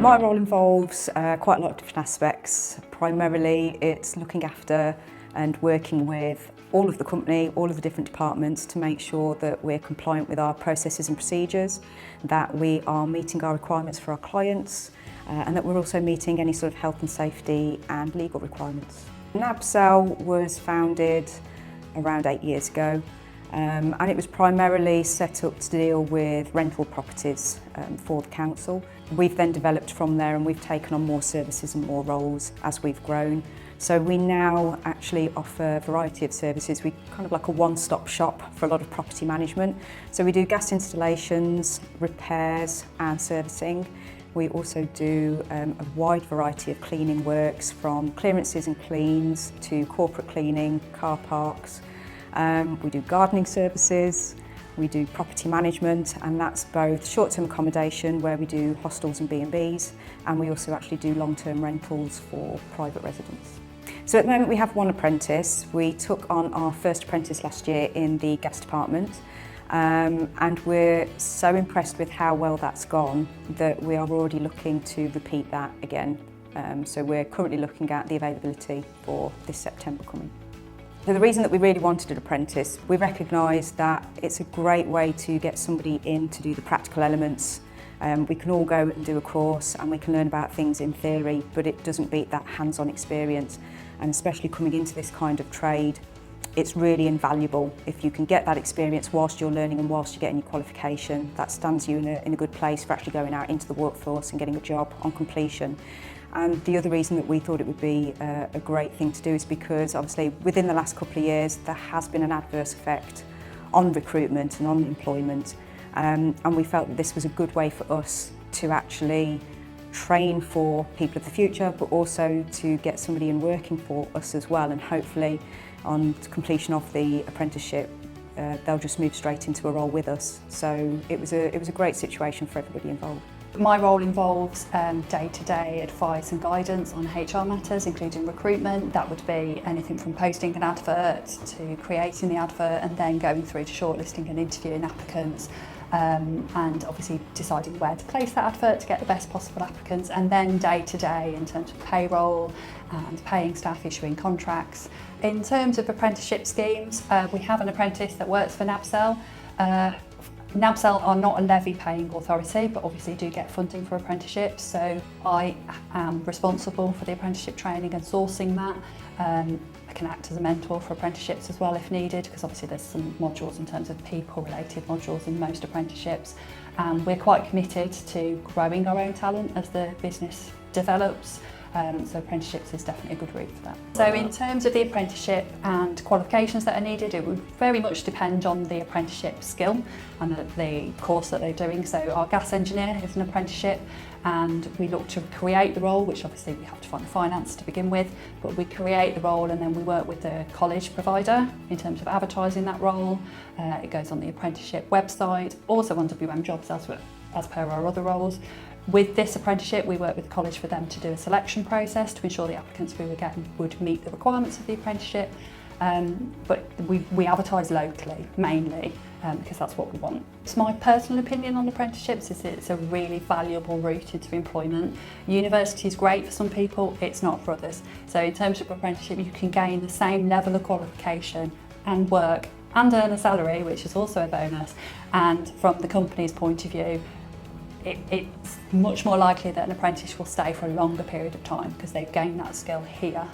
My role involves quite a lot of different aspects. Primarily it's looking after and working with all of the company, all of the different departments to make sure that we're compliant with our processes and procedures, that we are meeting our requirements for our clients, and that we're also meeting any sort of health and safety and legal requirements. NABCEL was founded around 8 years ago, and it was primarily set up to deal with rental properties for the council. We've then developed from there and we've taken on more services and more roles as we've grown. So we now actually offer a variety of services. We're kind of like a one-stop shop for a lot of property management. So we do gas installations, repairs and servicing. We also do a wide variety of cleaning works, from clearances and cleans to corporate cleaning, car parks. We do gardening services, we do property management, and that's both short-term accommodation where we do hostels and B&Bs, and we also actually do long-term rentals for private residents. So at the moment we have one apprentice. We took on our first apprentice last year in the gas department, and we're so impressed with how well that's gone that we are already looking to repeat that again. So we're currently looking at the availability for this September coming. So the reason that we really wanted an apprentice, we recognise that it's a great way to get somebody in to do the practical elements. We can all go and do a course and we can learn about things in theory, but it doesn't beat that hands-on experience. And especially coming into this kind of trade, it's really invaluable. If you can get that experience whilst you're learning and whilst you're getting your qualification, that stands you in a good place for actually going out into the workforce and getting a job on completion. And the other reason that we thought it would be a great thing to do is because obviously within the last couple of years there has been an adverse effect on recruitment and on employment, and we felt that this was a good way for us to actually train for people of the future, but also to get somebody in working for us as well, and hopefully on completion of the apprenticeship they'll just move straight into a role with us. So it was a great situation for everybody involved. My role involves day-to-day advice and guidance on HR matters, including recruitment. That would be anything from posting an advert to creating the advert and then going through to shortlisting and interviewing applicants, and obviously deciding where to place that advert to get the best possible applicants, and then day-to-day in terms of payroll and paying staff, issuing contracts. In terms of apprenticeship schemes, we have an apprentice that works for NABCEL. NABCEL are not a levy paying authority, but obviously do get funding for apprenticeships, so I am responsible for the apprenticeship training and sourcing that. I can act as a mentor for apprenticeships as well if needed, because obviously there's some modules in terms of people related modules in most apprenticeships, and we're quite committed to growing our own talent as the business develops. So apprenticeships is definitely a good route for that. So in terms of the apprenticeship and qualifications that are needed, it would very much depend on the apprenticeship skill and the course that they're doing. So our gas engineer is an apprenticeship, and we look to create the role, which obviously we have to find the finance to begin with, but we create the role and then we work with the college provider in terms of advertising that role. It goes on the apprenticeship website, also on WM Jobs as per our other roles. With this apprenticeship, we work with the college for them to do a selection process to ensure the applicants we were getting would meet the requirements of the apprenticeship. But we advertise locally, mainly, because that's what we want. It's my personal opinion on apprenticeships is it's a really valuable route into employment. University is great for some people, it's not for others. So in terms of apprenticeship, you can gain the same level of qualification and work and earn a salary, which is also a bonus. And from the company's point of view, it's much more likely that an apprentice will stay for a longer period of time because they've gained that skill here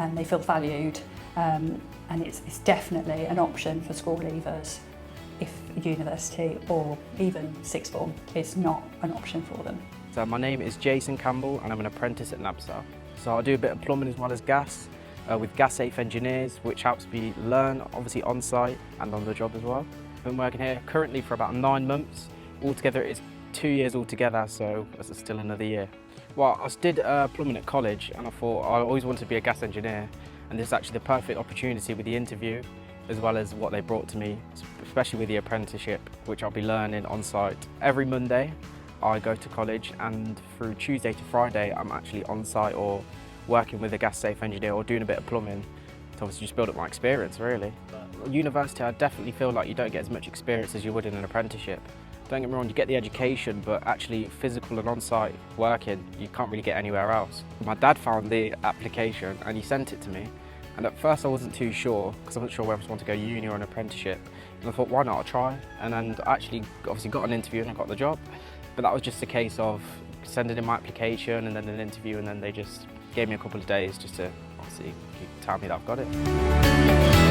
and they feel valued, and it's definitely an option for school leavers if university or even sixth form is not an option for them. So my name is Jason Campbell and I'm an apprentice at NABCEL. So I do a bit of plumbing as well as gas with gas safe engineers, which helps me learn obviously on site and on the job as well. I've been working here currently for about 9 months. Altogether it's 2 years altogether, so that's still another year. Well, I did plumbing at college and I thought I always wanted to be a gas engineer, and this is actually the perfect opportunity with the interview as well as what they brought to me, especially with the apprenticeship, which I'll be learning on site. Every Monday I go to college, and through Tuesday to Friday I'm actually on site or working with a gas safe engineer or doing a bit of plumbing to obviously just build up my experience really. University, I definitely feel like you don't get as much experience as you would in an apprenticeship. Don't get me wrong, you get the education, but actually physical and on-site working, you can't really get anywhere else. My dad found the application and he sent it to me. And at first I wasn't too sure, because I wasn't sure whether I wanted to go uni or an apprenticeship. And I thought, why not, I'll try. And then I actually obviously got an interview and I got the job. But that was just a case of sending in my application and then an interview, and then they just gave me a couple of days just to obviously tell me that I've got it.